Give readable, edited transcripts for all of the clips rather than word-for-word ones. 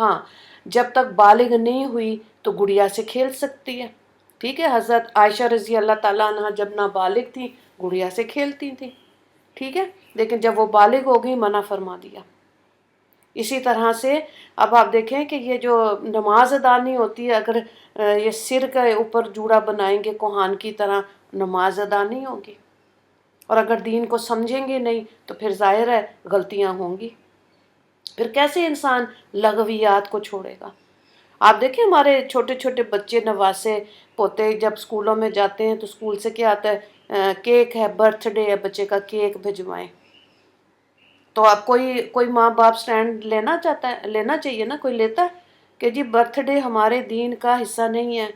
ہاں جب تک بالغ نہیں ہوئی تو گڑیا سے کھیل سکتی ہے، ٹھیک ہے، حضرت عائشہ رضی اللہ تعالیٰ عنہ جب نابالغ تھی گڑیا سے کھیلتی تھی، ٹھیک ہے، لیکن جب وہ بالغ ہو گئی منع فرما دیا۔ اسی طرح سے اب آپ دیکھیں کہ یہ جو نماز ادا نہیں ہوتی ہے، اگر یہ سر کے اوپر جوڑا بنائیں گے کوہان کی طرح، نماز ادا نہیں ہوگی، اور اگر دین کو سمجھیں گے نہیں تو پھر ظاہر ہے غلطیاں ہوں گی، پھر کیسے انسان لغویات کو چھوڑے گا؟ آپ دیکھیں ہمارے چھوٹے چھوٹے بچے نواسے پوتے جب اسکولوں میں جاتے ہیں تو اسکول سے کیا آتا ہے، کیک ہے، برتھ ڈے ہے، بچے کا کیک بھجوائیں۔ تو اب کوئی ماں باپ سٹینڈ لینا چاہیے نا، کوئی لیتا ہے کہ جی برتھ ڈے ہمارے دین کا حصہ نہیں ہے؟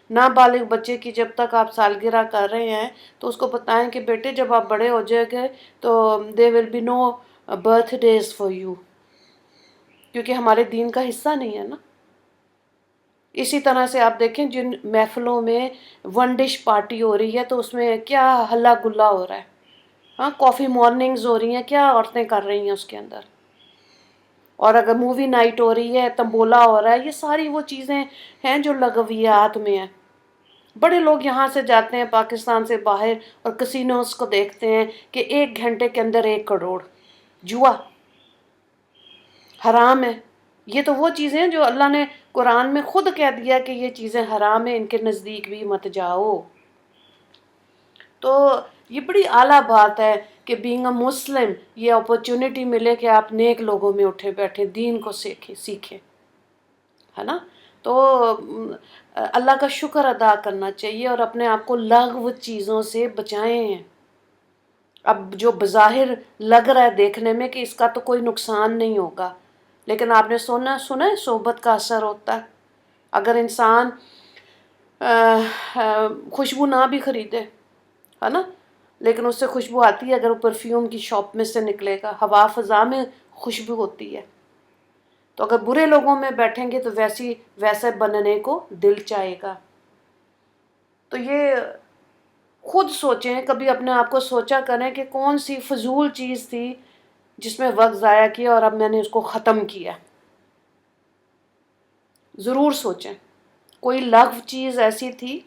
نابالغ بچے کی جب تک آپ سالگرہ کر رہے ہیں تو اس کو بتائیں کہ بیٹے جب آپ بڑے ہو جائے گے تو there will be no birthdays for you, کیونکہ ہمارے دین کا حصہ نہیں ہے نا۔ اسی طرح سے آپ دیکھیں جن محفلوں میں ون ڈش پارٹی ہو رہی ہے تو اس میں کیا ہلا گلا ہو رہا ہے، ہاں کافی مارننگز ہو رہی ہیں، کیا عورتیں کر رہی ہیں اس کے اندر، اور اگر مووی نائٹ ہو رہی ہے، تمبولا ہو رہا ہے، یہ ساری وہ چیزیں ہیں جو لغویات میں ہیں۔ بڑے لوگ یہاں سے جاتے ہیں پاکستان سے باہر اور کسینوز کو دیکھتے ہیں کہ 1 گھنٹے کے اندر 1 کروڑ، جوا حرام ہے۔ یہ تو وہ چیزیں ہیں جو اللہ نے قرآن میں خود کہہ دیا کہ یہ چیزیں حرام ہیں، ان کے نزدیک بھی مت جاؤ۔ تو یہ بڑی اعلیٰ بات ہے کہ بینگ اے مسلم یہ اپرچونٹی ملے کہ آپ نیک لوگوں میں اٹھے بیٹھے دین کو سیکھیں، ہے نا؟ تو اللہ کا شکر ادا کرنا چاہیے اور اپنے آپ کو لغو چیزوں سے بچائیں۔ اب جو بظاہر لگ رہا ہے دیکھنے میں کہ اس کا تو کوئی نقصان نہیں ہوگا، لیکن آپ نے سنا ہے صحبت کا اثر ہوتا ہے۔ اگر انسان خوشبو نہ بھی خریدے، ہے نا، لیکن اس سے خوشبو آتی ہے اگر وہ پرفیوم کی شاپ میں سے نکلے گا، ہوا فضا میں خوشبو ہوتی ہے۔ تو اگر برے لوگوں میں بیٹھیں گے تو ویسے بننے کو دل چاہے گا۔ تو یہ خود سوچیں، کبھی اپنے آپ کو سوچا کریں کہ کون سی فضول چیز تھی جس میں وقت ضائع کیا اور اب میں نے اس کو ختم کیا۔ ضرور سوچیں، کوئی لغو چیز ایسی تھی؟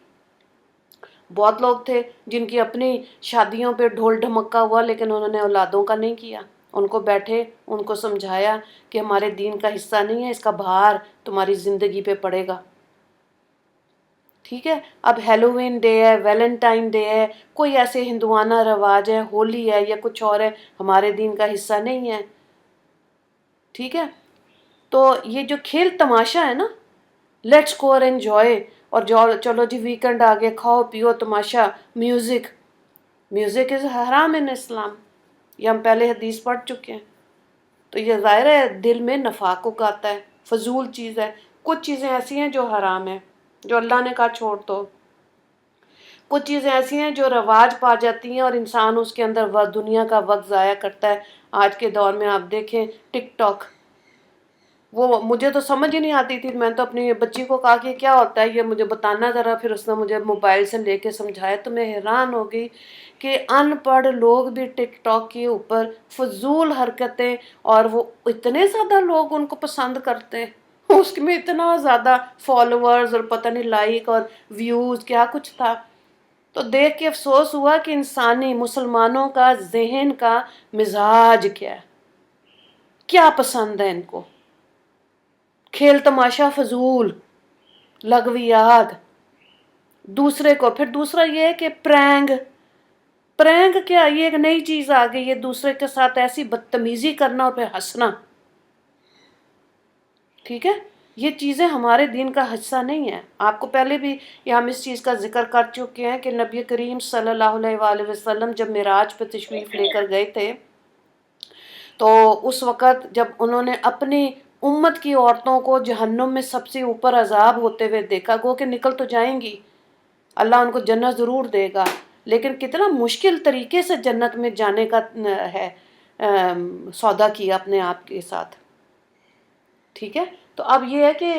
بہت لوگ تھے جن کی اپنی شادیوں پہ ڈھول ڈھمکا ہوا لیکن انہوں نے اولادوں کا نہیں کیا، ان کو بیٹھے ان کو سمجھایا کہ ہمارے دین کا حصہ نہیں ہے، اس کا بھار تمہاری زندگی پہ پڑے گا، ٹھیک ہے۔ اب ہیلووین ڈے ہے، ویلنٹائن ڈے ہے، کوئی ایسے ہندوانہ رواج ہے، ہولی ہے یا کچھ اور ہے، ہمارے دین کا حصہ نہیں ہے، ٹھیک ہے۔ تو یہ جو کھیل تماشا ہے نا، لیٹس گو اور انجوائے، اور چلو جی ویکنڈ آ گیا، کھاؤ پیو تماشا، میوزک از حرام ان اسلام، یہ ہم پہلے حدیث پڑھ چکے ہیں۔ تو یہ ظاہر ہے دل میں نفاق اگاتا ہے، فضول چیز ہے۔ کچھ چیزیں ایسی ہیں جو حرام ہیں، جو اللہ نے کہا چھوڑ دو، کچھ چیزیں ایسی ہیں جو رواج پا جاتی ہیں اور انسان اس کے اندر دنیا کا وقت ضائع کرتا ہے۔ آج کے دور میں آپ دیکھیں ٹک ٹاک، وہ مجھے تو سمجھ ہی نہیں آتی تھی، میں تو اپنی بچی کو کہا کہ کیا ہوتا ہے یہ مجھے بتانا ذرا، پھر اس نے مجھے موبائل سے لے کے سمجھایا تو میں حیران ہو گئی کہ ان پڑھ لوگ بھی ٹک ٹاک کے اوپر فضول حرکتیں، اور وہ اتنے زیادہ لوگ ان کو پسند کرتے ہیں، اس میں اتنا زیادہ فالوورز اور پتہ نہیں لائک اور ویوز کیا کچھ تھا۔ تو دیکھ کے افسوس ہوا کہ انسانی مسلمانوں کا ذہن کا مزاج کیا ہے، کیا پسند ہے ان کو، کھیل تماشا فضول، لغویات، دوسرے کو پھر دوسرا یہ ہے کہ پرینگ کیا، یہ ایک نئی چیز آ گئی ہے، دوسرے کے ساتھ ایسی بدتمیزی کرنا اور پھر ہنسنا، ٹھیک ہے۔ یہ چیزیں ہمارے دین کا حصہ نہیں ہے۔ آپ کو پہلے بھی یہ ہم اس چیز کا ذکر کر چکے ہیں کہ نبی کریم صلی اللہ علیہ وآلہ وسلم جب معراج پہ تشریف لے کر گئے تھے تو اس وقت جب انہوں نے اپنی امت کی عورتوں کو جہنم میں سب سے اوپر عذاب ہوتے ہوئے دیکھا، گو کہ نکل تو جائیں گی، اللہ ان کو جنت ضرور دے گا، لیکن کتنا مشکل طریقے سے جنت میں جانے کا ہے سودا کیا اپنے آپ کے ساتھ، ٹھیک ہے۔ تو اب یہ ہے کہ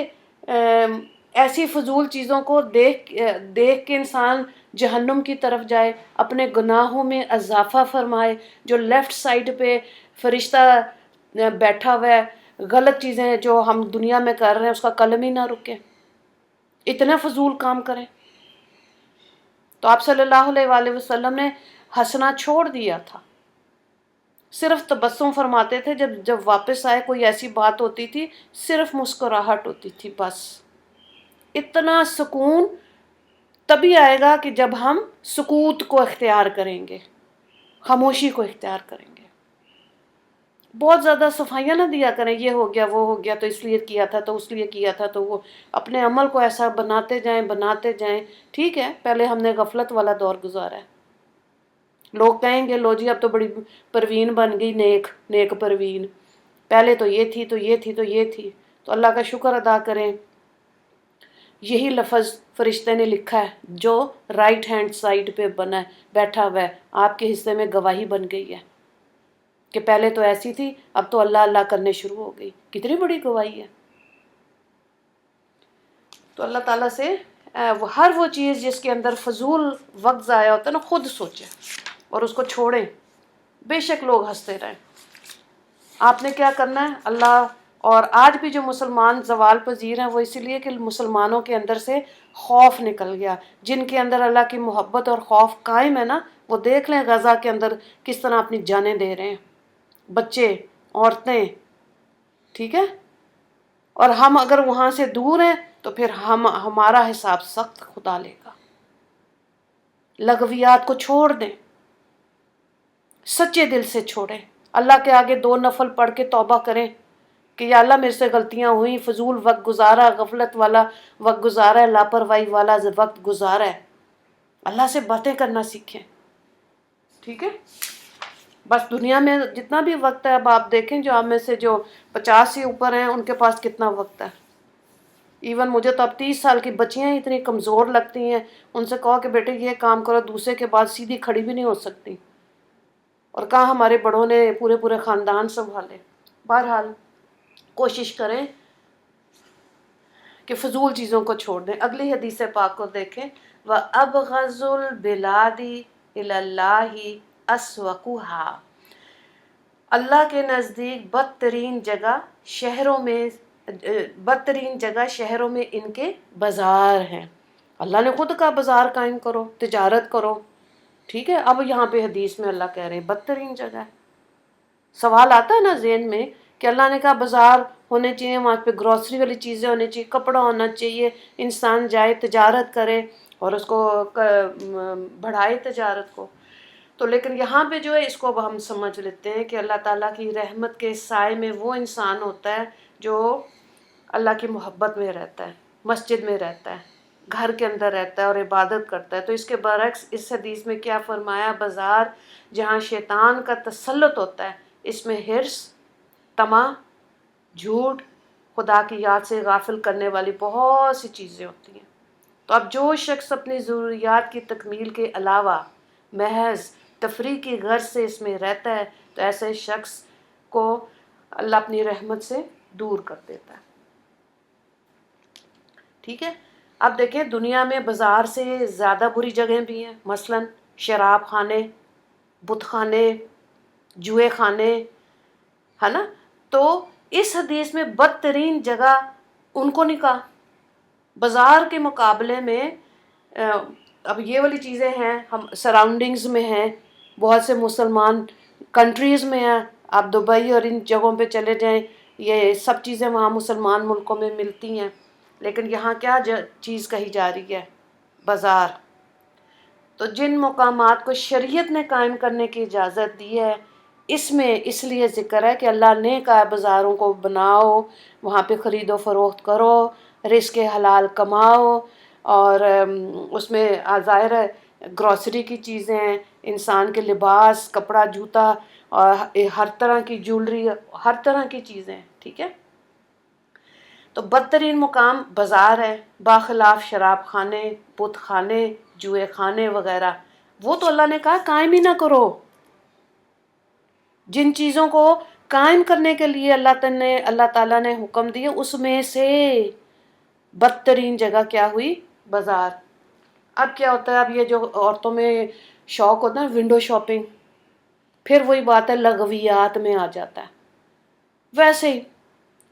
ایسی فضول چیزوں کو دیکھ کے انسان جہنم کی طرف جائے، اپنے گناہوں میں اضافہ فرمائے۔ جو لیفٹ سائڈ پہ فرشتہ بیٹھا ہوا ہے غلط چیزیں جو ہم دنیا میں کر رہے ہیں اس کا قلم ہی نہ رکے، اتنا فضول کام کریں۔ تو آپ صلی اللہ علیہ وآلہ وسلم نے ہنسنا چھوڑ دیا تھا، صرف تبسم فرماتے تھے، جب جب واپس آئے کوئی ایسی بات ہوتی تھی صرف مسکراہٹ ہوتی تھی بس۔ اتنا سکون تبھی آئے گا کہ جب ہم سکوت کو اختیار کریں گے، خاموشی کو اختیار کریں گے۔ بہت زیادہ صفائیاں نہ دیا کریں، یہ ہو گیا وہ ہو گیا تو اس لیے کیا تھا تو اس لیے کیا تھا تو وہ، اپنے عمل کو ایسا بناتے جائیں۔ ٹھیک ہے، پہلے ہم نے غفلت والا دور گزارا ہے، لوگ کہیں گے لو جی اب تو بڑی پروین بن گئی، نیک پروین، پہلے تو یہ تھی تو یہ تھی تو یہ تھی۔ تو اللہ کا شکر ادا کریں، یہی لفظ فرشتے نے لکھا ہے جو رائٹ ہینڈ سائڈ پہ بنا ہے، بیٹھا ہوا ہے، آپ کے حصے میں گواہی بن گئی ہے کہ پہلے تو ایسی تھی اب تو اللہ اللہ کرنے شروع ہو گئی۔ کتنی بڑی گواہی ہے۔ تو اللہ تعالیٰ سے ہر وہ چیز جس کے اندر فضول وقت ضائع ہوتا ہے نا، خود سوچیں اور اس کو چھوڑیں، بے شک لوگ ہنستے رہیں۔ آپ نے کیا کرنا ہے؟ اللہ، اور آج بھی جو مسلمان زوال پذیر ہیں وہ اسی لیے کہ مسلمانوں کے اندر سے خوف نکل گیا۔ جن کے اندر اللہ کی محبت اور خوف قائم ہے نا، وہ دیکھ لیں غزہ کے اندر کس طرح اپنی جانیں دے رہے ہیں، بچے، عورتیں، ٹھیک ہے؟ اور ہم اگر وہاں سے دور ہیں تو پھر ہمارا حساب سخت خدا لے گا۔ لغویات کو چھوڑ دیں، سچے دل سے چھوڑیں، اللہ کے آگے 2 نفل پڑھ کے توبہ کریں کہ یا اللہ میرے سے غلطیاں ہوئیں، فضول وقت گزارا، غفلت والا وقت گزارا ہے، لاپرواہی والا وقت گزارا ہے۔ اللہ سے باتیں کرنا سیکھیں، ٹھیک ہے؟ بس دنیا میں جتنا بھی وقت ہے، اب آپ دیکھیں جو آپ میں سے جو 50 سے اوپر ہیں ان کے پاس کتنا وقت ہے۔ ایون مجھے تو اب 30 سال کی بچیاں اتنی کمزور لگتی ہیں، ان سے کہو کہ بیٹے یہ کام کرو، دوسرے کے بعد سیدھی کھڑی بھی نہیں ہو سکتی، اور کہاں ہمارے بڑوں نے پورے خاندان سنبھالے۔ بہرحال کوشش کریں کہ فضول چیزوں کو چھوڑ دیں۔ اگلی حدیث پاک کو دیکھیں، وَأَبْغَضُ الْبِلَادِ إِلَى اللَّهِ أَسْوَقُهَا، اللہ کے نزدیک بدترین جگہ شہروں میں ان کے بازار ہیں۔ اللہ نے خود کہا بازار قائم کرو، تجارت کرو، ٹھیک ہے؟ اب یہاں پہ حدیث میں اللہ کہہ رہے ہیں بدترین جگہ ہے۔ سوال آتا ہے نا ذہن میں کہ اللہ نے کہا بازار ہونے چاہیے، وہاں پہ گروسری والی چیزیں ہونی چاہیے، کپڑا ہونا چاہیے، انسان جائے تجارت کرے اور اس کو بڑھائے تجارت کو۔ تو لیکن یہاں پہ جو ہے اس کو اب ہم سمجھ لیتے ہیں کہ اللہ تعالیٰ کی رحمت کے سائے میں وہ انسان ہوتا ہے جو اللہ کی محبت میں رہتا ہے، مسجد میں رہتا ہے، گھر کے اندر رہتا ہے اور عبادت کرتا ہے۔ تو اس کے برعکس اس حدیث میں کیا فرمایا؟ بازار جہاں شیطان کا تسلط ہوتا ہے، اس میں حرص، طمع، جھوٹ، خدا کی یاد سے غافل کرنے والی بہت سی چیزیں ہوتی ہیں۔ تو اب جو شخص اپنی ضروریات کی تکمیل کے علاوہ محض تفریح کی غرض سے اس میں رہتا ہے تو ایسے شخص کو اللہ اپنی رحمت سے دور کر دیتا ہے، ٹھیک ہے؟ اب دیکھیں دنیا میں بازار سے زیادہ بری جگہیں بھی ہیں، مثلا شراب خانے، بت خانے، جوئے خانے، ہے نا؟ تو اس حدیث میں بدترین جگہ ان کو نہیں کہا، بازار کے مقابلے میں اب یہ والی چیزیں ہیں، ہم سراؤنڈنگز میں ہیں، بہت سے مسلمان کنٹریز میں ہیں، آپ دبئی اور ان جگہوں پہ چلے جائیں، یہ سب چیزیں وہاں مسلمان ملکوں میں ملتی ہیں، لیکن یہاں کیا چیز کہی جا رہی ہے؟ بازار۔ تو جن مقامات کو شریعت نے قائم کرنے کی اجازت دی ہے، اس میں اس لیے ذکر ہے کہ اللہ نے کہا بازاروں کو بناؤ، وہاں پہ خرید و فروخت کرو، رزق حلال کماؤ، اور اس میں ظاہر ہے گروسری کی چیزیں، انسان کے لباس، کپڑا، جوتا، اور ہر طرح کی جولری، ہر طرح کی چیزیں، ٹھیک ہے؟ تو بدترین مقام بازار ہے، باخلاف شراب خانے، بت خانے، جوئے خانے وغیرہ، وہ تو اللہ نے کہا قائم ہی نہ کرو۔ جن چیزوں کو قائم کرنے کے لیے اللہ تعالیٰ نے حکم دیا، اس میں سے بدترین جگہ کیا ہوئی؟ بازار۔ اب کیا ہوتا ہے، اب یہ جو عورتوں میں شوق ہوتا ہے ونڈو شاپنگ، پھر وہی بات ہے لغویات میں آ جاتا ہے۔ ویسے ہی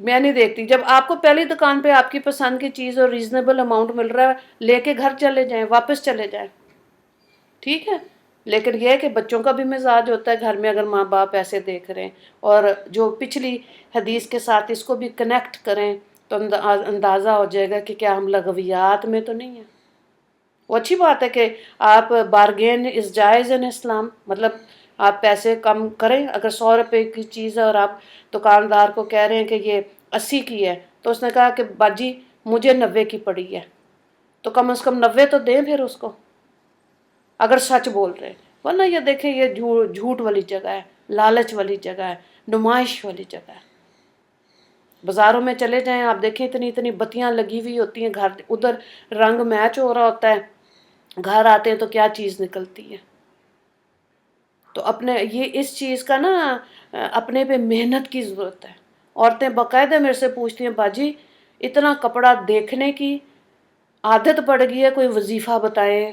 میں نہیں دیکھتی. جب آپ کو پہلی دکان پہ آپ کی پسند کی چیز اور ریزنیبل اماؤنٹ مل رہا ہے لے کے گھر چلے جائیں, واپس چلے جائیں, ٹھیک ہے. لیکن یہ ہے کہ بچوں کا بھی مزاج ہوتا ہے گھر میں اگر ماں باپ ایسے دیکھ رہے ہیں, اور جو پچھلی حدیث کے ساتھ اس کو بھی کنیکٹ کریں تو اندازہ ہو جائے گا کہ کیا ہم لغویات میں تو نہیں ہیں. وہ اچھی بات ہے کہ آپ بارگین از جائز ان اسلام, مطلب آپ پیسے کم کریں. اگر 100 روپے کی چیز ہے اور آپ دکاندار کو کہہ رہے ہیں کہ یہ 80 کی ہے, تو اس نے کہا کہ باجی مجھے 90 کی پڑی ہے, تو کم از کم 90 تو دیں پھر اس کو, اگر سچ بول رہے ہیں. ورنہ یہ دیکھیں یہ جھوٹ والی جگہ ہے, لالچ والی جگہ ہے, نمائش والی جگہ ہے. بازاروں میں چلے جائیں آپ دیکھیں اتنی اتنی بتیاں لگی ہوئی ہوتی ہیں, گھر ادھر رنگ میچ ہو رہا ہوتا ہے, گھر آتے ہیں تو کیا چیز نکلتی ہے. تو اپنے یہ اس چیز کا نا اپنے پہ محنت کی ضرورت ہے. عورتیں باقاعدہ میرے سے پوچھتی ہیں باجی اتنا کپڑا دیکھنے کی عادت پڑ گئی ہے, کوئی وظیفہ بتائیں.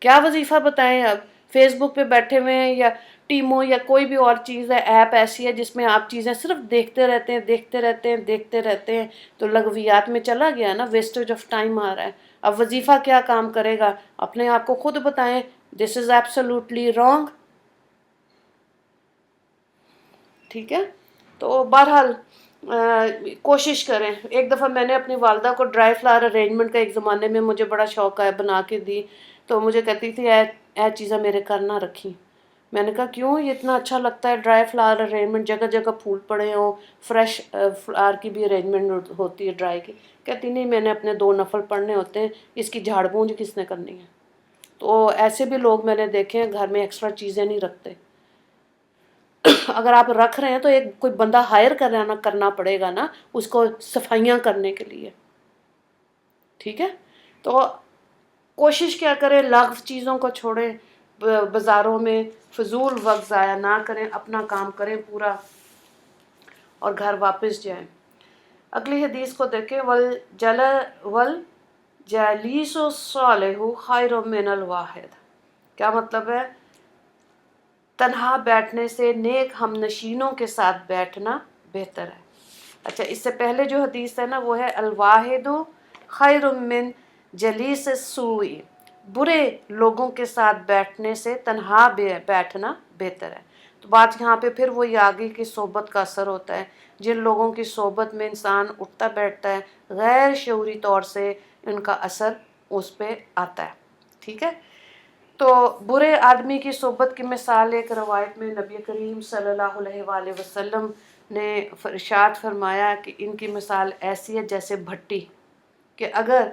کیا وظیفہ بتائیں؟ اب فیس بک پہ بیٹھے ہوئے ہیں یا ٹیمو یا کوئی بھی اور چیز ہے, ایپ ایسی ہے جس میں آپ چیزیں صرف دیکھتے رہتے ہیں دیکھتے رہتے ہیں دیکھتے رہتے ہیں, تو لغویات میں چلا گیا نا, ویسٹیج آف ٹائم آ رہا ہے. اب وظیفہ کیا کام کرے گا؟ اپنے آپ کو خود بتائیں, دس از ایبسولوٹلی رانگ. ٹھیک ہے. تو بہرحال کوشش کریں. ایک دفعہ میں نے اپنی والدہ کو ڈرائی فلاور ارینجمنٹ کا ایک زمانے میں مجھے بڑا شوق ہے, بنا کے دی, تو مجھے کہتی تھی اے چیزیں میرے گھر نہ رکھی. میں نے کہا کیوں, یہ اتنا اچھا لگتا ہے ڈرائی فلاور ارینجمنٹ, جگہ جگہ پھول پڑے ہوں, فریش فلاور کی بھی ارینجمنٹ ہوتی ہے ڈرائی کی. کہتی نہیں میں نے اپنے 2 نفل پڑھنے ہوتے ہیں, اس کی جھاڑ پونجھ کس نے کرنی ہے. تو ایسے بھی لوگ میں نے دیکھے ہیں گھر میں ایکسٹرا چیزیں نہیں رکھتے. اگر آپ رکھ رہے ہیں تو ایک کوئی بندہ ہائر کرنا پڑے گا نا اس کو صفائیاں کرنے کے لیے. ٹھیک ہے. تو کوشش کیا کریں لغو چیزوں کو چھوڑیں, بازاروں میں فضول وقت ضائع نہ کریں, اپنا کام کریں پورا اور گھر واپس جائیں. اگلی حدیث کو دیکھیں, والجلیس الصالح خیر من الواحد. کیا مطلب ہے؟ تنہا بیٹھنے سے نیک ہم نشینوں کے ساتھ بیٹھنا بہتر ہے. اچھا, اس سے پہلے جو حدیث ہے نا وہ ہے الواحد خیر من جلیس السوء, برے لوگوں کے ساتھ بیٹھنے سے تنہا بیٹھنا بہتر ہے. تو بات یہاں پہ پھر وہی آگے کی صحبت کا اثر ہوتا ہے. جن لوگوں کی صحبت میں انسان اٹھتا بیٹھتا ہے غیر شعوری طور سے ان کا اثر اس پہ آتا ہے. ٹھیک ہے. تو برے آدمی کی صحبت کی مثال ایک روایت میں نبی کریم صلی اللہ علیہ وآلہ وسلم نے ارشاد فرمایا کہ ان کی مثال ایسی ہے جیسے بھٹی, کہ اگر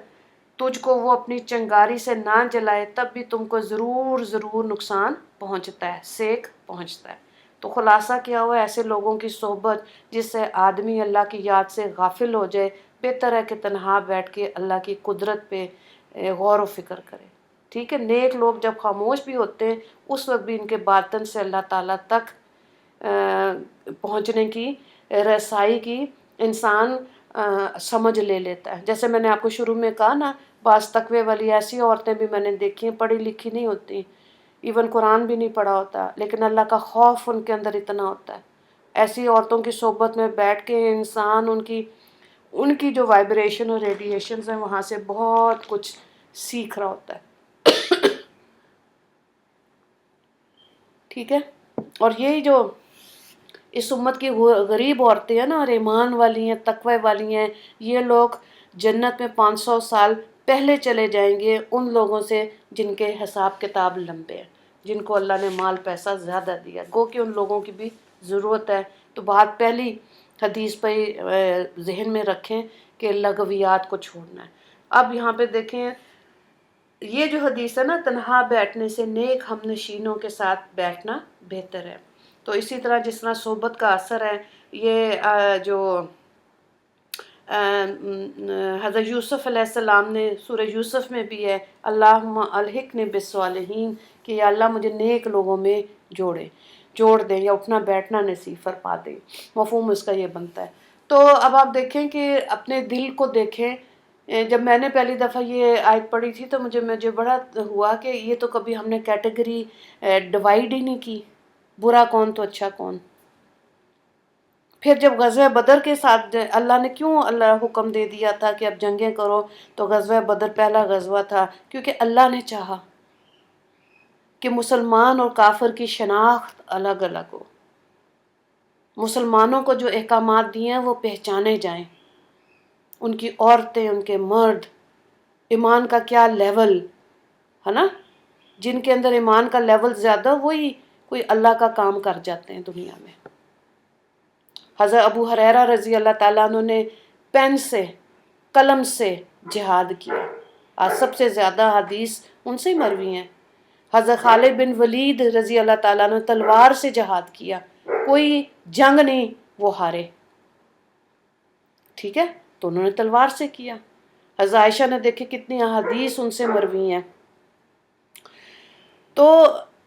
تجھ کو وہ اپنی چنگاری سے نہ جلائے تب بھی تم کو ضرور ضرور نقصان پہنچتا ہے, سیک پہنچتا ہے. تو خلاصہ کیا ہوا, ایسے لوگوں کی صحبت جس سے آدمی اللہ کی یاد سے غافل ہو جائے, بہتر ہے کہ تنہا بیٹھ کے اللہ کی قدرت پہ غور و فکر کرے. ٹھیک ہے. نیک لوگ جب خاموش بھی ہوتے ہیں اس وقت بھی ان کے باطن سے اللہ تعالیٰ تک پہنچنے کی رسائی کی انسان سمجھ لے لیتا ہے. جیسے میں نے آپ کو شروع میں کہا نا, بعض تقوی والی ایسی عورتیں بھی میں نے دیکھی ہیں, پڑھی لکھی نہیں ہوتی, ایون قرآن بھی نہیں پڑھا ہوتا, لیکن اللہ کا خوف ان کے اندر اتنا ہوتا ہے. ایسی عورتوں کی صحبت میں بیٹھ کے انسان ان کی جو وائبریشن اور ریڈیشنز ہیں وہاں سے بہت کچھ سیکھ رہا ہوتا ہے. ٹھیک ہے. اور یہی جو اس امت کی غریب عورتیں ہیں نا, اور ایمان والی ہیں, تقوی والی ہیں, یہ لوگ جنت میں 500 سال پہلے چلے جائیں گے ان لوگوں سے جن کے حساب کتاب لمبے ہیں, جن کو اللہ نے مال پیسہ زیادہ دیا. گو کہ ان لوگوں کی بھی ضرورت ہے. تو بات پہلی حدیث پہ ذہن میں رکھیں کہ لغویات کو چھوڑنا ہے. اب یہاں پہ دیکھیں یہ جو حدیث ہے نا, تنہا بیٹھنے سے نیک ہم نشینوں کے ساتھ بیٹھنا بہتر ہے. تو اسی طرح جس طرح صحبت کا اثر ہے, یہ جو حضرت یوسف علیہ السلام نے سورہ یوسف میں بھی ہے, اللہم الحقنی بالصالحین, کہ یا اللہ مجھے نیک لوگوں میں جوڑ دیں یا اٹھنا بیٹھنا نصیب فرما دیں. مفہوم اس کا یہ بنتا ہے. تو اب آپ دیکھیں کہ اپنے دل کو دیکھیں. جب میں نے پہلی دفعہ یہ آیت پڑھی تھی تو مجھے بڑا ہوا کہ یہ تو کبھی ہم نے کیٹیگری ڈیوائڈ ہی نہیں کی, برا کون تو اچھا کون. پھر جب غزوہ بدر کے ساتھ اللہ نے کیوں اللہ حکم دے دیا تھا کہ اب جنگیں کرو، تو غزوہ بدر پہلا غزوہ تھا کیونکہ اللہ نے چاہا کہ مسلمان اور کافر کی شناخت الگ الگ ہو، مسلمانوں کو جو احکامات دیے ہیں وہ پہچانے جائیں، ان کی عورتیں، ان کے مرد، ایمان کا کیا لیول ہے نا، جن کے اندر ایمان کا لیول زیادہ وہی کوئی اللہ کا کام کر جاتے ہیں دنیا میں۔ حضرت ابو ہریرہ رضی اللہ تعالیٰ عنہ نے پین سے، قلم سے جہاد کیا، آج سب سے زیادہ حدیث ان سے ہی مروی ہیں۔ حضرت خالد بن ولید رضی اللہ تعالیٰ عنہ تلوار سے جہاد کیا، کوئی جنگ نہیں وہ ہارے، ٹھیک ہے، تو انہوں نے تلوار سے کیا۔ حضرت عائشہ نے دیکھے کتنی احادیث ان سے مروی ہیں۔ تو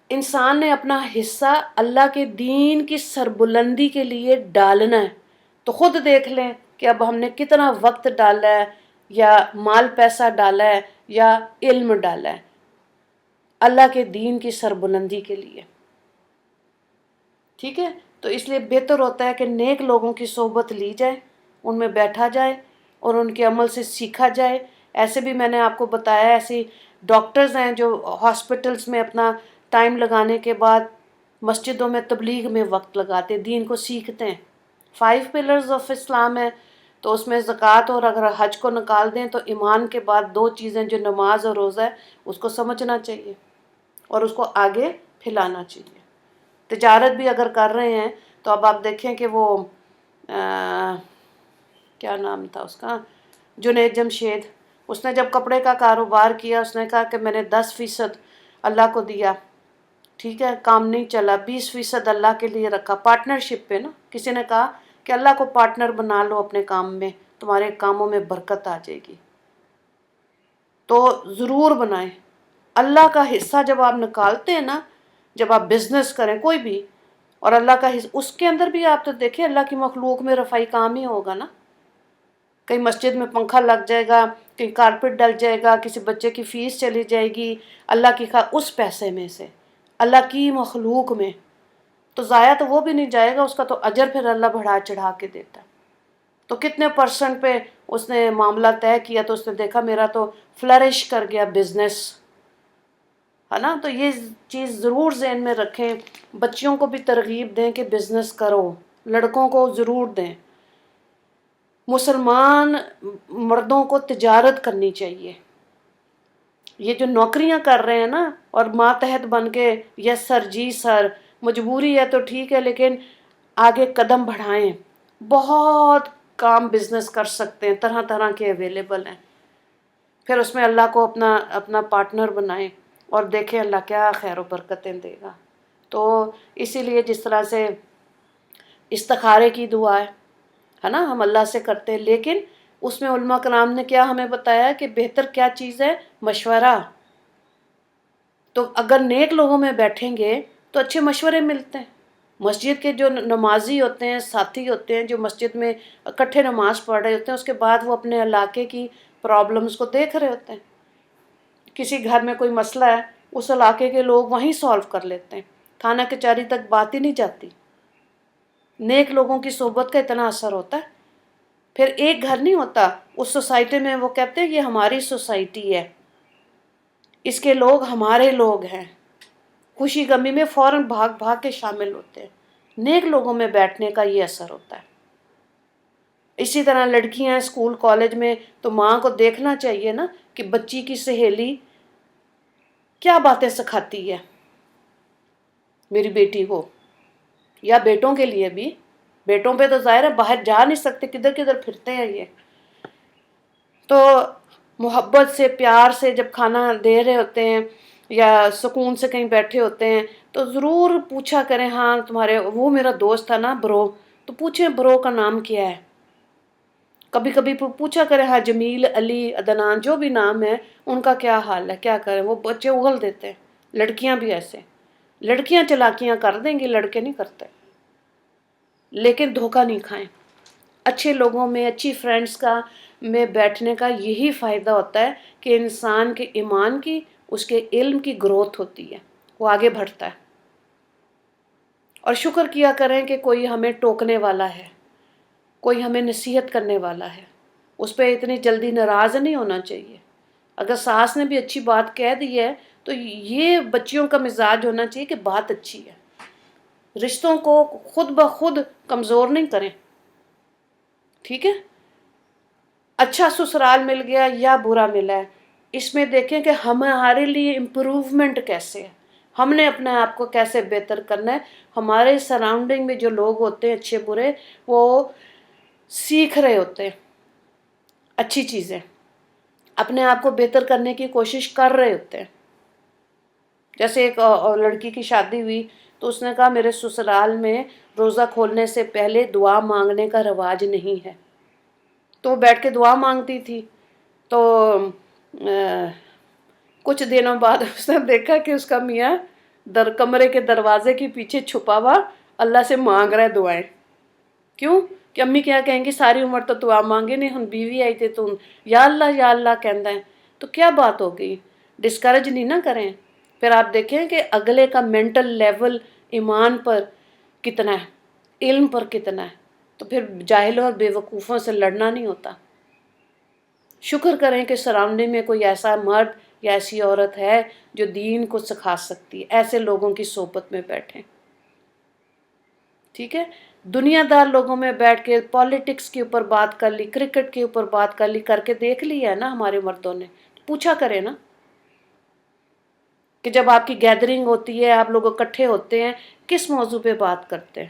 انسان نے اپنا حصہ اللہ کے دین کی سربلندی کے لیے ڈالنا ہے، تو خود دیکھ لیں کہ اب ہم نے کتنا وقت ڈالا ہے، یا مال پیسہ ڈالا ہے، یا علم ڈالا ہے اللہ کے دین کی سربلندی کے لیے، ٹھیک ہے۔ تو اس لیے بہتر ہوتا ہے کہ نیک لوگوں کی صحبت لی جائے، ان میں بیٹھا جائے اور ان کے عمل سے سیکھا جائے۔ ایسے بھی میں نے آپ کو بتایا، ایسی ڈاکٹرز ہیں جو ہاسپٹلس میں اپنا ٹائم لگانے کے بعد مسجدوں میں تبلیغ میں وقت لگاتے، دین کو سیکھتے ہیں۔ 5 پلرز آف اسلام ہے، تو اس میں زکوٰۃ اور اگر حج کو نکال دیں تو ایمان کے بعد 2 چیزیں جو نماز اور روزہ ہے اس کو سمجھنا چاہیے اور اس کو آگے پھیلانا چاہیے۔ تجارت بھی اگر کر رہے ہیں تو اب آپ دیکھیں کہ وہ کیا نام تھا اس کا، جنید جمشید، اس نے جب کپڑے کا کاروبار کیا اس نے کہا کہ میں نے 10% اللہ کو دیا، ٹھیک ہے، کام نہیں چلا، 20% اللہ کے لیے رکھا، پارٹنرشپ پہ نا، کسی نے کہا کہ اللہ کو پارٹنر بنا لو اپنے کام میں، تمہارے کاموں میں برکت آ جائے گی، تو ضرور بنائیں۔ اللہ کا حصہ جب آپ نکالتے ہیں نا، جب آپ بزنس کریں کوئی بھی، اور اللہ کا حصہ اس کے اندر بھی آپ تو دیکھیں اللہ کی مخلوق میں رفائی کام ہی ہوگا نا، کہیں مسجد میں پنکھا لگ جائے گا، کہیں کارپٹ ڈل جائے گا، کسی بچے کی فیس چلی جائے گی، اللہ کی اس پیسے میں سے، اللہ کی مخلوق میں، تو ضائع تو وہ بھی نہیں جائے گا، اس کا تو اجر پھر اللہ بڑھا چڑھا کے دیتا ہے۔ تو کتنے % پہ اس نے معاملہ طے کیا، تو اس نے دیکھا میرا تو فلرش کر گیا بزنس، ہے نا۔ تو یہ چیز ضرور ذہن میں رکھیں، بچیوں کو بھی ترغیب دیں کہ بزنس کرو، لڑکوں کو ضرور دیں، مسلمان مردوں کو تجارت کرنی چاہیے۔ یہ جو نوکریاں کر رہے ہیں نا اور ماتحت بن کے یس سر جی سر، مجبوری ہے تو ٹھیک ہے، لیکن آگے قدم بڑھائیں، بہت کام بزنس کر سکتے ہیں، طرح طرح کے اویلیبل ہیں، پھر اس میں اللہ کو اپنا پارٹنر بنائیں اور دیکھیں اللہ کیا خیر و برکتیں دے گا۔ تو اسی لیے جس طرح سے استخارے کی دعا ہے نا، ہم اللہ سے کرتے ہیں، لیکن اس میں علماء کرام نے کیا ہمیں بتایا کہ بہتر کیا چیز ہے؟ مشورہ۔ تو اگر نیک لوگوں میں بیٹھیں گے تو اچھے مشورے ملتے ہیں۔ مسجد کے جو نمازی ہوتے ہیں، ساتھی ہوتے ہیں، جو مسجد میں اکٹھے نماز پڑھ رہے ہوتے ہیں، اس کے بعد وہ اپنے علاقے کی پرابلمز کو دیکھ رہے ہوتے ہیں، کسی گھر میں کوئی مسئلہ ہے اس علاقے کے لوگ وہیں سالو کر لیتے ہیں، تھانہ کچہری تک بات ہی نہیں جاتی۔ نیک لوگوں کی صحبت کا اتنا اثر ہوتا ہے، پھر ایک گھر نہیں ہوتا اس سوسائٹی میں، وہ کہتے ہیں یہ ہماری سوسائٹی ہے، اس کے لوگ ہمارے لوگ ہیں، خوشی غمی میں فوراً بھاگ بھاگ کے شامل ہوتے ہیں۔ نیک لوگوں میں بیٹھنے کا یہ اثر ہوتا ہے۔ اسی طرح لڑکیاں اسکول کالج میں، تو ماں کو دیکھنا چاہیے نا کہ بچی کی سہیلی کیا باتیں سکھاتی ہے میری بیٹی کو، یا بیٹوں کے لیے بھی، بیٹوں پہ تو ظاہر ہے باہر جا نہیں سکتے، کدھر کدھر پھرتے ہیں یہ، تو محبت سے پیار سے جب کھانا دے رہے ہوتے ہیں یا سکون سے کہیں بیٹھے ہوتے ہیں تو ضرور پوچھا کریں، ہاں تمہارے وہ میرا دوست تھا نا برو، تو پوچھیں برو کا نام کیا ہے، کبھی کبھی پوچھا کریں، ہاں جمیل، علی، عدنان، جو بھی نام ہے ان کا کیا حال ہے، کیا کریں، وہ بچے اگل دیتے ہیں۔ لڑکیاں بھی ایسے، لڑکیاں چلاکیاں کر دیں گی، لڑکے نہیں کرتے، لیکن دھوکہ نہیں کھائیں۔ اچھے لوگوں میں، اچھی فرینڈز کا میں بیٹھنے کا یہی فائدہ ہوتا ہے کہ انسان کے ایمان کی، اس کے علم کی گروتھ ہوتی ہے، وہ آگے بڑھتا ہے۔ اور شکر کیا کریں کہ کوئی ہمیں ٹوکنے والا ہے، کوئی ہمیں نصیحت کرنے والا ہے، اس پہ اتنی جلدی ناراض نہیں ہونا چاہیے۔ اگر ساس نے بھی اچھی بات کہہ دی ہے تو یہ بچیوں کا مزاج ہونا چاہیے کہ بات اچھی ہے، رشتوں کو خود بخود کمزور نہیں کریں، ٹھیک ہے؟ اچھا سسرال مل گیا یا برا ملا ہے، اس میں دیکھیں کہ ہمارے لیے امپروومنٹ کیسے ہے، ہم نے اپنے آپ کو کیسے بہتر کرنا ہے۔ ہمارے سراؤنڈنگ میں جو لوگ ہوتے ہیں اچھے برے، وہ سیکھ رہے ہوتے ہیں اچھی چیزیں، اپنے آپ کو بہتر کرنے کی کوشش کر رہے ہوتے ہیں۔ جیسے ایک لڑکی کی شادی ہوئی تو اس نے کہا میرے سسرال میں روزہ کھولنے سے پہلے دعا مانگنے کا رواج نہیں ہے، تو وہ بیٹھ کے دعا مانگتی تھی۔ تو کچھ دنوں بعد اس نے دیکھا کہ اس کا میاں کمرے کے دروازے کے پیچھے چھپا ہوا اللہ سے مانگ رہا ہے دعائیں۔ کیوں؟ کہ امی کیا کہیں گی ساری عمر تو دعا مانگے نہیں، ہن بیوی آئی تھی تو یا اللہ کہندا ہے، تو کیا بات ہو گئی؟ ڈسکریج نہیں نہ کریں۔ پھر آپ دیکھیں کہ اگلے کا مینٹل لیول ایمان پر کتنا ہے، علم پر کتنا ہے، تو پھر جاہلوں اور بے وقوفوں سے لڑنا نہیں ہوتا۔ شکر کریں کہ سراؤنڈنگ میں کوئی ایسا مرد یا ایسی عورت ہے جو دین کو سکھا سکتی ہے، ایسے لوگوں کی صحبت میں بیٹھیں، ٹھیک ہے؟ دنیا دار لوگوں میں بیٹھ کے پالیٹکس کے اوپر بات کر لی، کرکٹ کے اوپر بات کر لی، کر کے دیکھ لیا ہے نا ہمارے مردوں نے، پوچھا کرے نا کہ جب آپ کی گیدرنگ ہوتی ہے، آپ لوگ اکٹھے ہوتے ہیں، کس موضوع پہ بات کرتے ہیں؟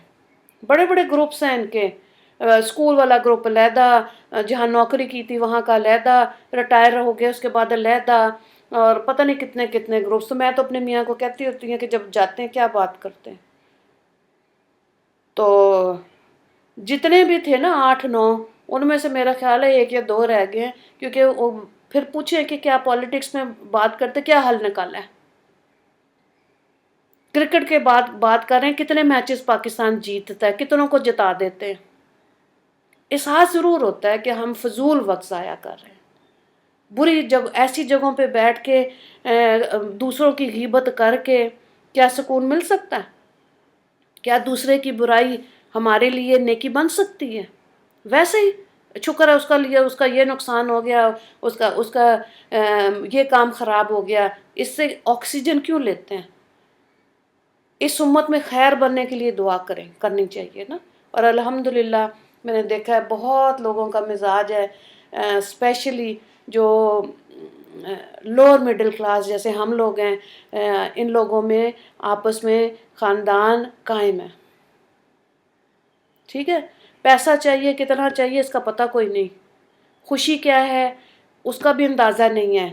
بڑے بڑے گروپس ہیں ان کے، اسکول والا گروپ علیحدہ، جہاں نوکری کی تھی وہاں کا علیحدہ، ریٹائر ہو گیا اس کے بعد علیحدہ، اور پتہ نہیں کتنے کتنے گروپس۔ تو میں تو اپنے میاں کو کہتی ہوتی ہیں کہ جب جاتے ہیں کیا بات کرتے ہیں؟ تو جتنے بھی تھے نا 8 9، ان میں سے میرا خیال ہے 1 یا 2 رہ گئے ہیں، کیونکہ وہ پھر پوچھیں کہ کیا پالیٹکس میں بات کرتے، کیا حل نکالا ہے؟ کرکٹ کے بعد بات کر رہے ہیں، کتنے میچز پاکستان جیتتا ہے، کتنوں کو جتا دیتے ہیں۔ احساس ضرور ہوتا ہے کہ ہم فضول وقت ضائع کر رہے ہیں۔ بری جب ایسی جگہوں پہ بیٹھ کے دوسروں کی غیبت کر کے کیا سکون مل سکتا ہے؟ کیا دوسرے کی برائی ہمارے لیے نیکی بن سکتی ہے؟ ویسے ہی شکر ہے اس کا یہ نقصان ہو گیا، اس کا یہ کام خراب ہو گیا، اس سے آکسیجن کیوں لیتے ہیں؟ اس امت میں خیر بننے کے لیے دعا کرنی چاہیے نا۔ اور الحمدللہ میں نے دیکھا ہے بہت لوگوں کا مزاج ہے، اسپیشلی جو لوور مڈل کلاس جیسے ہم لوگ ہیں، ان لوگوں میں آپس میں خاندان قائم ہے، ٹھیک ہے؟ پیسہ چاہیے، کتنا چاہیے اس کا پتہ کوئی نہیں، خوشی کیا ہے اس کا بھی اندازہ نہیں ہے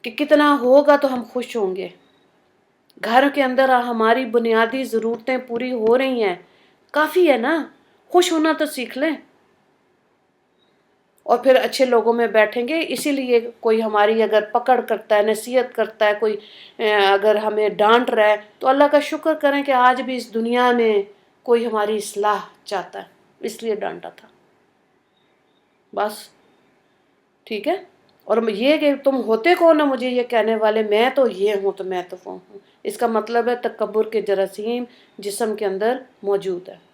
کہ کتنا ہوگا تو ہم خوش ہوں گے۔ گھر کے اندر ہماری بنیادی ضرورتیں پوری ہو رہی ہیں، کافی ہے نا، خوش ہونا تو سیکھ لیں۔ اور پھر اچھے لوگوں میں بیٹھیں گے، اسی لیے کوئی ہماری اگر پکڑ کرتا ہے، نصیحت کرتا ہے، کوئی اگر ہمیں ڈانٹ رہا ہے تو اللہ کا شکر کریں کہ آج بھی اس دنیا میں کوئی ہماری اصلاح چاہتا ہے، اس لیے ڈانٹا تھا، بس، ٹھیک ہے؟ اور یہ کہ تم ہوتے کون ہو مجھے یہ کہنے والے، میں تو یہ ہوں تو میں تو وہ ہوں، اس کا مطلب ہے تکبر کے جراثیم جسم کے اندر موجود ہے۔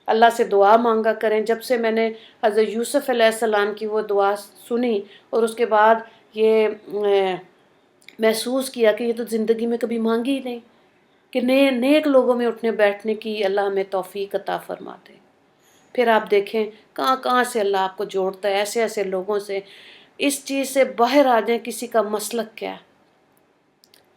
اللہ سے دعا مانگا کریں۔ جب سے میں نے حضرت یوسف علیہ السلام کی وہ دعا سنی اور اس کے بعد یہ محسوس کیا کہ یہ تو زندگی میں کبھی مانگی ہی نہیں، کہ نیک لوگوں میں اٹھنے بیٹھنے کی اللہ ہمیں توفیق عطا فرما دے۔ پھر آپ دیکھیں کہاں کہاں سے اللہ آپ کو جوڑتا ہے، ایسے ایسے لوگوں سے۔ اس چیز سے باہر آ جائیں، کسی کا مسلک کیا ہے،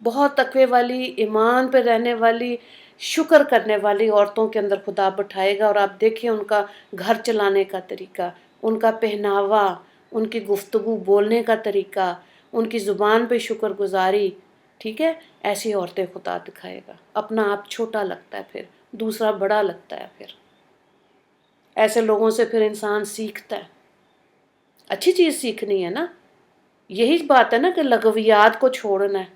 بہت تقوی والی، ایمان پہ رہنے والی، شکر کرنے والی عورتوں کے اندر خدا بٹھائے گا، اور آپ دیکھیں ان کا گھر چلانے کا طریقہ، ان کا پہناوا، ان کی گفتگو بولنے کا طریقہ، ان کی زبان پہ شکر گزاری، ٹھیک ہے؟ ایسی عورتیں خدا دکھائے گا۔ اپنا آپ چھوٹا لگتا ہے، پھر دوسرا بڑا لگتا ہے، پھر ایسے لوگوں سے پھر انسان سیکھتا ہے، اچھی چیز سیکھنی ہے نا۔ یہی بات ہے نا کہ لغویات کو چھوڑنا ہے۔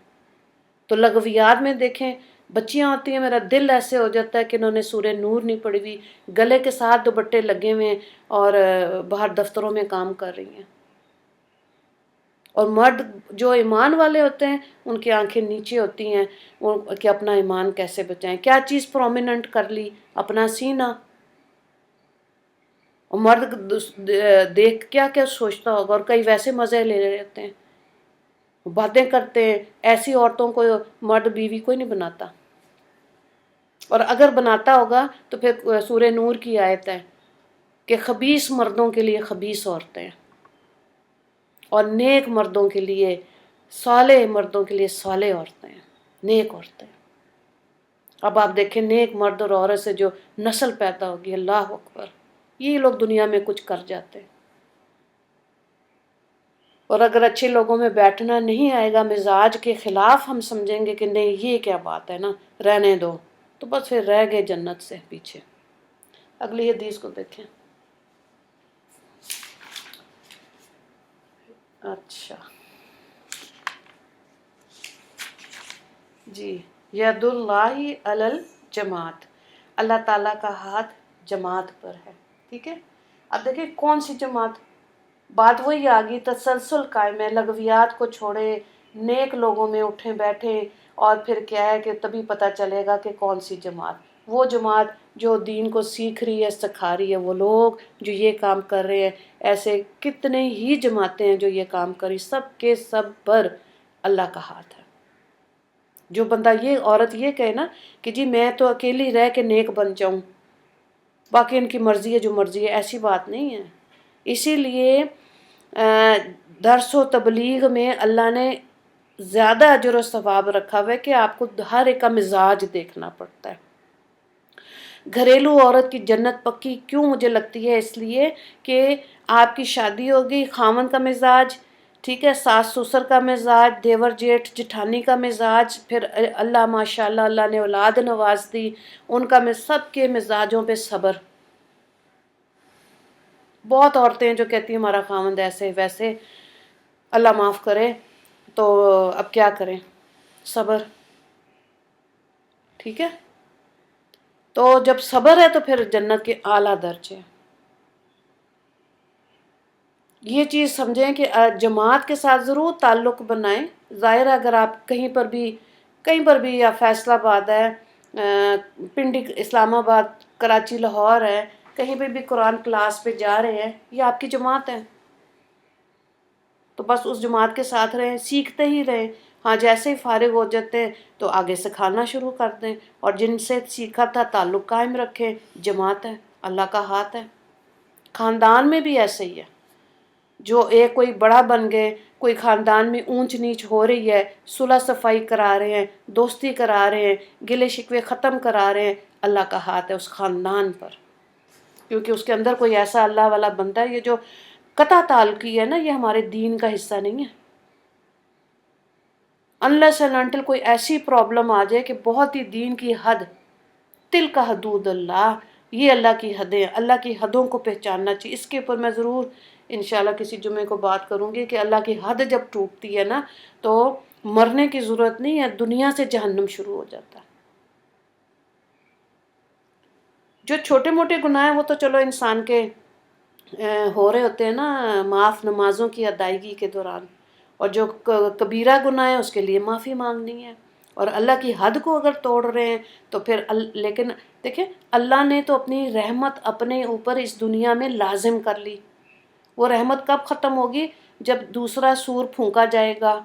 تو لغویات میں دیکھیں بچیاں ہوتی ہیں، میرا دل ایسے ہو جاتا ہے کہ انہوں نے سورہ نور نہیں پڑھی ہوئی، گلے کے ساتھ دوپٹے لگے ہوئے ہیں اور باہر دفتروں میں کام کر رہی ہیں۔ اور مرد جو ایمان والے ہوتے ہیں ان کی آنکھیں نیچے ہوتی ہیں، وہ کہ اپنا ایمان کیسے بچائیں۔ کیا چیز پرومیننٹ کر لی؟ اپنا سینہ، مرد دیکھ کیا کیا سوچتا ہوگا، اور کئی ویسے مزے لے رہے ہوتے ہیں، باتیں کرتے ہیں۔ ایسی عورتوں کو مرد بیوی کوئی نہیں بناتا، اور اگر بناتا ہوگا تو پھر سورہ نور کی آیت ہے کہ خبیث مردوں کے لیے خبیث عورتیں، اور نیک مردوں کے لیے، صالح مردوں کے لیے صالح عورتیں، نیک عورتیں۔ اب آپ دیکھیں نیک مرد اور عورت سے جو نسل پیدا ہوگی، اللہ اکبر، یہ لوگ دنیا میں کچھ کر جاتے ہیں۔ اور اگر اچھے لوگوں میں بیٹھنا نہیں آئے گا، مزاج کے خلاف ہم سمجھیں گے کہ نہیں یہ کیا بات ہے نا، رہنے دو، تو بس پھر رہ گئے جنت سے پیچھے۔ اگلی حدیث کو دیکھیں۔ اچھا جی، ید اللہ علی الجماعت، اللہ تعالیٰ کا ہاتھ جماعت پر ہے، ٹھیک ہے۔ اب دیکھیں کون سی جماعت، بات وہی آ گئی، تسلسل قائم ہے، لغویات کو چھوڑے، نیک لوگوں میں اٹھیں بیٹھیں، اور پھر کیا ہے کہ تبھی پتہ چلے گا کہ کون سی جماعت، وہ جماعت جو دین کو سیکھ رہی ہے، سکھا رہی ہے، وہ لوگ جو یہ کام کر رہے ہیں۔ ایسے کتنے ہی جماعتیں ہیں جو یہ کام کری، سب کے سب پر اللہ کا ہاتھ ہے۔ جو بندہ یہ عورت یہ کہے نا کہ جی میں تو اکیلی رہ کے نیک بن جاؤں، باقی ان کی مرضی ہے جو مرضی ہے، ایسی بات نہیں ہے۔ اسی لیے درس و تبلیغ میں اللہ نے زیادہ اجر و ثواب رکھا ہوا ہے کہ آپ کو ہر ایک کا مزاج دیکھنا پڑتا ہے۔ گھریلو عورت کی جنت پکی کیوں مجھے لگتی ہے؟ اس لیے کہ آپ کی شادی ہوگی، خاوند کا مزاج، ٹھیک ہے، ساس سسر کا مزاج، دیور جیٹھ جٹھانی کا مزاج، پھر اللہ ماشاءاللہ اللہ نے اولاد نواز دی، ان کا سب کے مزاجوں پہ صبر۔ بہت عورتیں ہیں جو کہتی ہیں ہمارا خاوند ایسے ویسے، اللہ معاف کرے، تو اب کیا کریں، صبر، ٹھیک ہے۔ تو جب صبر ہے تو پھر جنت کے اعلیٰ درجے۔ یہ چیز سمجھیں کہ جماعت کے ساتھ ضرور تعلق بنائیں۔ ظاہر ہے اگر آپ کہیں پر بھی یا فیصل آباد ہے، پنڈی اسلام آباد، کراچی لاہور ہے، کہیں پہ بھی قرآن کلاس پہ جا رہے ہیں، یہ آپ کی جماعت ہے، تو بس اس جماعت کے ساتھ رہیں، سیکھتے ہی رہیں۔ ہاں جیسے ہی فارغ ہو جاتے ہیں تو آگے سکھانا شروع کر دیں، اور جن سے سیکھا تھا تعلق قائم رکھیں، جماعت ہے، اللہ کا ہاتھ ہے۔ خاندان میں بھی ایسے ہی ہے، جو ایک کوئی بڑا بن گئے، کوئی خاندان میں اونچ نیچ ہو رہی ہے، صلح صفائی کرا رہے ہیں، دوستی کرا رہے ہیں، گلے شکوے ختم کرا رہے ہیں، اللہ کا ہاتھ ہے اس خاندان پر، کیونکہ اس کے اندر کوئی ایسا اللہ والا بندہ ہے۔ یہ جو قطع تعلقی ہے نا، یہ ہمارے دین کا حصہ نہیں ہے۔ انلیس اینڈ انٹل کوئی ایسی پرابلم آ جائے کہ بہت ہی دین کی حد، تل کا حدود اللہ، یہ اللہ کی حدیں، اللہ کی حدوں کو پہچاننا چاہیے۔ اس کے اوپر میں ضرور انشاءاللہ کسی جمعے کو بات کروں گی کہ اللہ کی حد جب ٹوٹتی ہے نا تو مرنے کی ضرورت نہیں ہے، دنیا سے جہنم شروع ہو جاتا ہے۔ جو چھوٹے موٹے گناہ ہیں وہ تو چلو انسان کے ہو رہے ہوتے ہیں نا، معاف نمازوں کی ادائیگی کے دوران، اور جو کبیرہ گناہ ہے اس کے لیے معافی مانگنی ہے، اور اللہ کی حد کو اگر توڑ رہے ہیں تو پھر لیکن دیکھیں اللہ نے تو اپنی رحمت اپنے اوپر اس دنیا میں لازم کر لی۔ وہ رحمت کب ختم ہوگی؟ جب دوسرا سور پھونکا جائے گا۔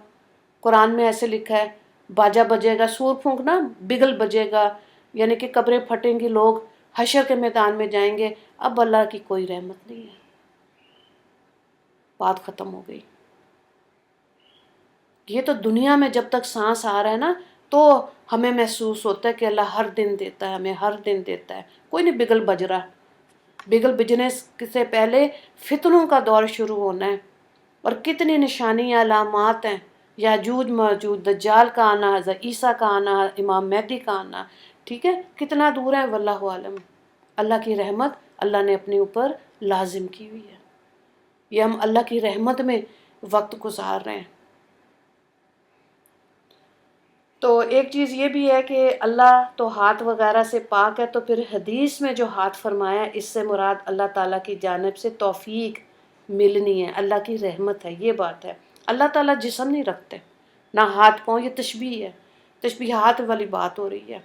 قرآن میں ایسے لکھا ہے، باجا بجے گا، سور پھونکنا، بگل بجے گا، یعنی کہ قبریں پھٹیں گی، لوگ حشر کے میدان میں جائیں گے، اب اللہ کی کوئی رحمت نہیں ہے، بات ختم ہو گئی۔ یہ تو دنیا میں جب تک سانس آ رہا ہے نا تو ہمیں محسوس ہوتا ہے کہ اللہ ہر دن دیتا ہے، ہمیں ہر دن دیتا ہے، کوئی نہیں بگل بج رہا۔ بگل بجنے سے پہلے فتنوں کا دور شروع ہونا ہے، اور کتنی نشانی علامات ہیں، یاجوج ماجوج، دجال کا آنا، عیسیٰ کا آنا، امام مہدی کا آنا، ٹھیک ہے، کتنا دور ہے واللہ عالم۔ اللہ کی رحمت اللہ نے اپنے اوپر لازم کی ہوئی ہے، یہ ہم اللہ کی رحمت میں وقت گزار رہے ہیں۔ تو ایک چیز یہ بھی ہے کہ اللہ تو ہاتھ وغیرہ سے پاک ہے، تو پھر حدیث میں جو ہاتھ فرمایا ہے اس سے مراد اللہ تعالیٰ کی جانب سے توفیق ملنی ہے، اللہ کی رحمت ہے، یہ بات ہے۔ اللہ تعالیٰ جسم نہیں رکھتے، نہ ہاتھ پاؤں، یہ تشبیہ ہے، تشبیہات والی بات ہو رہی ہے۔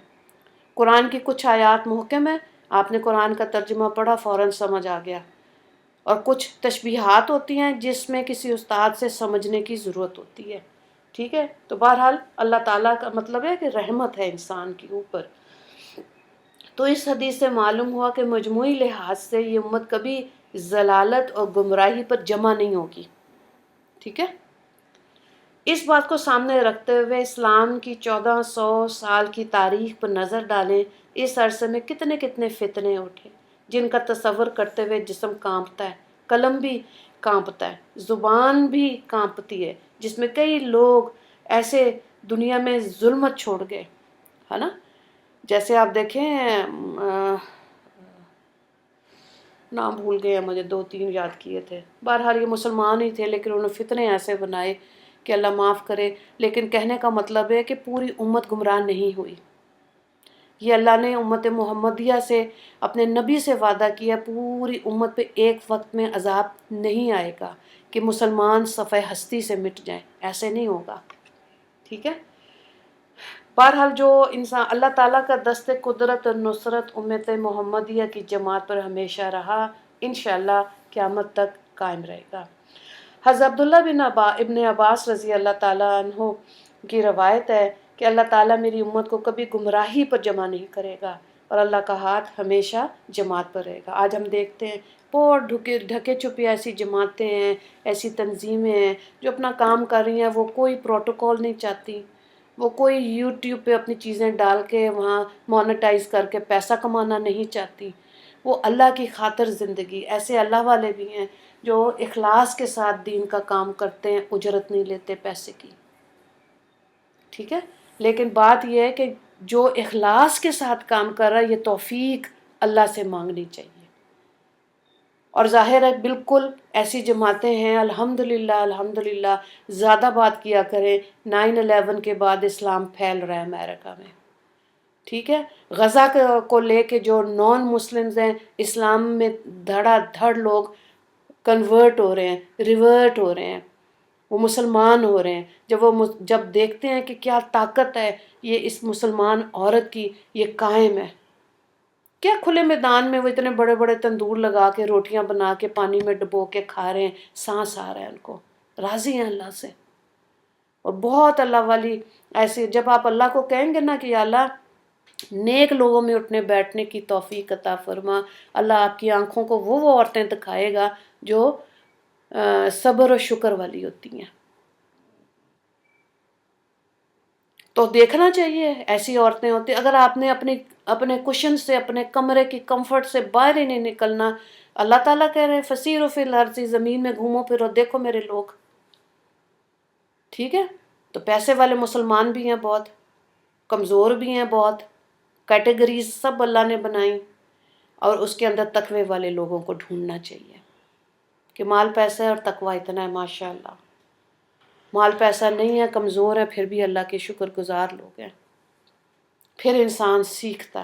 قرآن کی کچھ آیات محکم ہے، آپ نے قرآن کا ترجمہ پڑھا فوراً سمجھ آ گیا، اور کچھ تشبیہات ہوتی ہیں جس میں کسی استاد سے سمجھنے کی ضرورت ہوتی ہے، ٹھیک ہے؟ تو بہرحال اللہ تعالیٰ کا مطلب ہے کہ رحمت ہے انسان کے اوپر۔ تو اس حدیث سے معلوم ہوا کہ مجموعی لحاظ سے یہ امت کبھی ضلالت اور گمراہی پر جمع نہیں ہوگی، ٹھیک ہے؟ اس بات کو سامنے رکھتے ہوئے اسلام کی 1400 سال کی تاریخ پر نظر ڈالیں۔ اس عرصے میں کتنے کتنے فتنے اٹھے جن کا تصور کرتے ہوئے جسم کانپتا ہے، قلم بھی کانپتا ہے، زبان بھی کانپتی ہے، جس میں کئی لوگ ایسے دنیا میں ظلمت چھوڑ گئے، ہے نا؟ جیسے آپ دیکھیں نام بھول گئے ہیں، مجھے 2 3 یاد کیے تھے، بہرحال یہ مسلمان ہی تھے لیکن انہوں نے فتنے ایسے بنائے کہ اللہ معاف کرے۔ لیکن کہنے کا مطلب ہے کہ پوری امت گمراہ نہیں ہوئی، یہ اللہ نے امت محمدیہ سے اپنے نبی سے وعدہ کیا پوری امت پہ ایک وقت میں عذاب نہیں آئے گا کہ مسلمان صفحہ ہستی سے مٹ جائیں، ایسے نہیں ہوگا، ٹھیک ہے؟ بہرحال جو انسان اللہ تعالیٰ کا دست قدرت اور نصرت امت محمدیہ کی جماعت پر ہمیشہ رہا، انشاءاللہ قیامت تک قائم رہے گا۔ حضرت عبداللہ بن ابن عباس رضی اللہ تعالیٰ عنہ کی روایت ہے کہ اللہ تعالیٰ میری امت کو کبھی گمراہی پر جمع نہیں کرے گا اور اللہ کا ہاتھ ہمیشہ جماعت پر رہے گا۔ آج ہم دیکھتے ہیں بہت ڈھکے چھپے ایسی جماعتیں ہیں، ایسی تنظیمیں ہیں جو اپنا کام کر رہی ہیں، وہ کوئی پروٹوکول نہیں چاہتی، وہ کوئی یوٹیوب پہ اپنی چیزیں ڈال کے وہاں مونیٹائز کر کے پیسہ کمانا نہیں چاہتی، وہ اللہ کی خاطر زندگی، ایسے اللہ والے بھی ہیں جو اخلاص کے ساتھ دین کا کام کرتے ہیں، اجرت نہیں لیتے پیسے کی، ٹھیک ہے؟ لیکن بات یہ ہے کہ جو اخلاص کے ساتھ کام کر رہا ہے یہ توفیق اللہ سے مانگنی چاہیے۔ اور ظاہر ہے بالکل ایسی جماعتیں ہیں، الحمدللہ الحمدللہ، زیادہ بات کیا کریں۔ 9/11 کے بعد اسلام پھیل رہا ہے امریکہ میں، ٹھیک ہے؟ غزہ کو لے کے جو نان مسلمز ہیں اسلام میں دھڑا دھڑ لوگ کنورٹ ہو رہے ہیں، ریورٹ ہو رہے ہیں، وہ مسلمان ہو رہے ہیں۔ جب دیکھتے ہیں کہ کیا طاقت ہے یہ اس مسلمان عورت کی، یہ قائم ہے، کیا کھلے میدان میں وہ اتنے بڑے بڑے تندور لگا کے روٹیاں بنا کے پانی میں ڈبو کے کھا رہے ہیں، سانس آ رہا ہے ان کو، راضی ہیں اللہ سے۔ اور بہت اللہ والی ایسے، جب آپ اللہ کو کہیں گے نا کہ یا اللہ نیک لوگوں میں اٹھنے بیٹھنے کی توفیق عطا فرما، اللہ آپ کی آنکھوں کو وہ عورتیں دکھائے گا جو صبر و شکر والی ہوتی ہیں۔ تو دیکھنا چاہیے ایسی عورتیں ہوتی، اگر آپ نے اپنے کشن سے، اپنے کمرے کی کمفرٹ سے باہر ہی نہیں نکلنا، اللہ تعالیٰ کہہ رہے ہیں فسیروا فی الارض، زمین میں گھومو پھرو، دیکھو میرے لوگ، ٹھیک ہے؟ تو پیسے والے مسلمان بھی ہیں بہت، کمزور بھی ہیں بہت، کیٹیگریز سب اللہ نے بنائیں، اور اس کے اندر تقوی والے لوگوں کو ڈھونڈنا چاہیے کہ مال پیسہ اور تقوی اتنا ہے، ماشاءاللہ۔ مال پیسہ نہیں ہے، کمزور ہے، پھر بھی اللہ کے شکر گزار لوگ ہیں، پھر انسان سیکھتا۔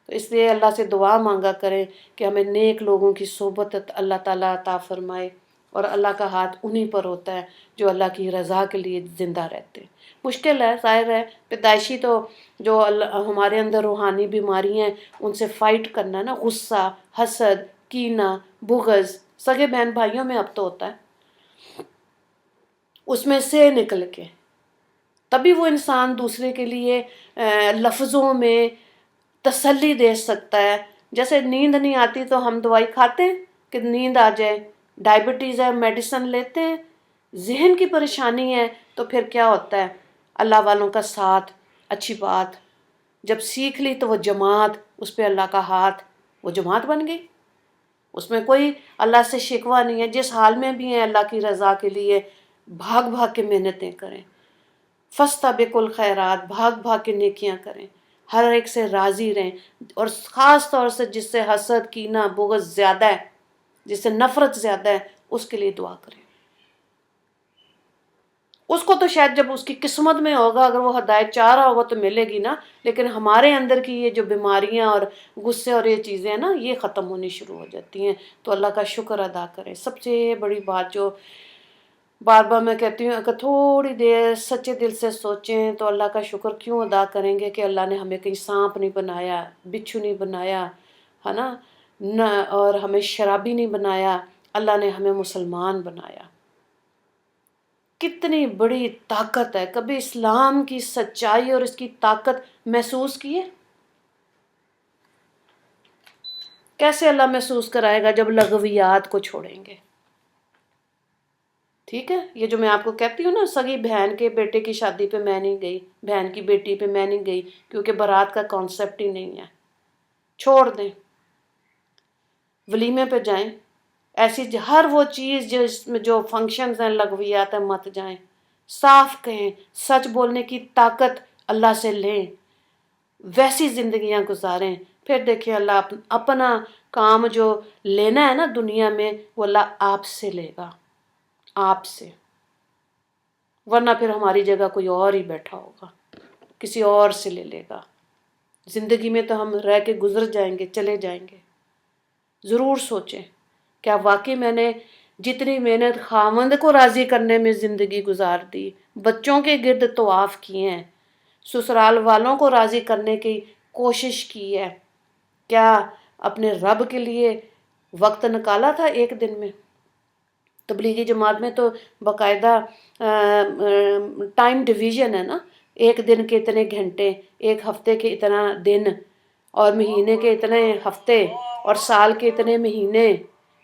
تو اس لیے اللہ سے دعا مانگا کریں کہ ہمیں نیک لوگوں کی صحبت اللہ تعالیٰ عطا فرمائے، اور اللہ کا ہاتھ انہی پر ہوتا ہے جو اللہ کی رضا کے لیے زندہ رہتے ہیں۔ مشکل ہے، ظاہر ہے، پیدائشی تو جو ہمارے اندر روحانی بیماری ہیں ان سے فائٹ کرنا نا، غصہ، حسد، کینہ، بغض، سگے بہن بھائیوں میں اب تو ہوتا ہے، اس میں سے نکل کے تبھی وہ انسان دوسرے کے لیے لفظوں میں تسلی دے سکتا ہے۔ جیسے نیند نہیں آتی تو ہم دوائی کھاتے ہیں کہ نیند آ جائے، ڈائبٹیز ہے میڈیسن لیتے ہیں، ذہن کی پریشانی ہے تو پھر کیا ہوتا ہے؟ اللہ والوں کا ساتھ، اچھی بات، جب سیکھ لی تو وہ جماعت، اس پہ اللہ کا ہاتھ، وہ جماعت بن گئی، اس میں کوئی اللہ سے شکوہ نہیں ہے۔ جس حال میں بھی ہیں اللہ کی رضا کے لیے بھاگ بھاگ کے محنتیں کریں، فاستبقوا الخیرات، بھاگ بھاگ کے نیکیاں کریں، ہر ایک سے راضی رہیں، اور خاص طور سے جس سے حسد، کینہ، بغض زیادہ ہے، جس سے نفرت زیادہ ہے، اس کے لیے دعا کریں۔ اس کو تو شاید جب اس کی قسمت میں ہوگا، اگر وہ ہدایت چاہ رہا ہوگا تو ملے گی نا، لیکن ہمارے اندر کی یہ جو بیماریاں اور غصے اور یہ چیزیں ہیں نا، یہ ختم ہونی شروع ہو جاتی ہیں۔ تو اللہ کا شکر ادا کریں۔ سب سے بڑی بات جو بار بار میں کہتی ہوں، اگر تھوڑی دیر سچے دل سے سوچیں تو اللہ کا شکر کیوں ادا کریں گے کہ اللہ نے ہمیں کہیں سانپ نہیں بنایا، بچھو نہیں بنایا، ہے نا، نہ اور ہمیں شرابی نہیں بنایا، اللہ نے ہمیں مسلمان بنایا. کتنی بڑی طاقت ہے. کبھی اسلام کی سچائی اور اس کی طاقت محسوس کی ہے؟ کیسے اللہ محسوس کرائے گا جب لغویات کو چھوڑیں گے؟ ٹھیک ہے، یہ جو میں آپ کو کہتی ہوں نا، سگی بہن کے بیٹے کی شادی پہ میں نہیں گئی، بہن کی بیٹی پہ میں نہیں گئی، کیونکہ بارات کا کانسیپٹ ہی نہیں ہے. چھوڑ دیں، ولیمے پہ جائیں. ایسی ہر وہ چیز جس میں جو فنکشنز ہیں لغویات ہیں مت جائیں. صاف کہیں، سچ بولنے کی طاقت اللہ سے لیں، ویسی زندگیاں گزاریں. پھر دیکھیں اللہ اپنا کام جو لینا ہے نا دنیا میں، وہ اللہ آپ سے لے گا، آپ سے. ورنہ پھر ہماری جگہ کوئی اور ہی بیٹھا ہوگا، کسی اور سے لے لے گا. زندگی میں تو ہم رہ کے گزر جائیں گے، چلے جائیں گے. ضرور سوچیں، کیا واقعی میں نے جتنی محنت خاوند کو راضی کرنے میں زندگی گزار دی، بچوں کے گرد طواف کیے ہیں، سسرال والوں کو راضی کرنے کی کوشش کی ہے، کیا اپنے رب کے لیے وقت نکالا تھا ایک دن میں؟ تبلیغی جماعت میں تو باقاعدہ ٹائم ڈویژن ہے نا، ایک دن کے اتنے گھنٹے، ایک ہفتے کے اتنا دن، اور مہینے کے اتنے ہفتے، اور سال کے اتنے مہینے.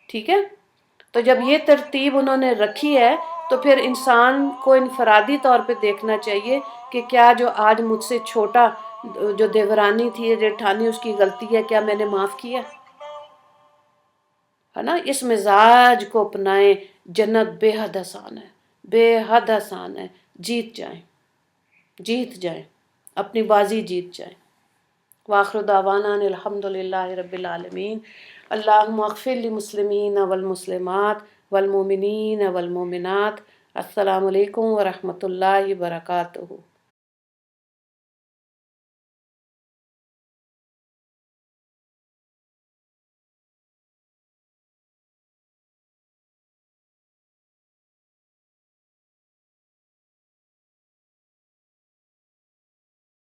ٹھیک ہے، تو جب یہ ترتیب انہوں نے رکھی ہے تو پھر انسان کو انفرادی طور پہ دیکھنا چاہیے کہ کیا جو آج مجھ سے چھوٹا جو دیورانی تھی یا جیٹھانی، اس کی غلطی ہے، کیا میں نے معاف کیا ہے نا؟ اس مزاج کو اپنائیں. جنت بے حد آسان ہے، بے حد آسان ہے. جیت جائیں، جیت جائیں، اپنی بازی جیت جائیں. وآخر دعوانا ان الحمد للہ رب العالمین. اللہم اغفر للمسلمین والمسلمات والمؤمنین والمؤمنات. السلام علیکم ورحمۃ اللہ وبرکاتہ.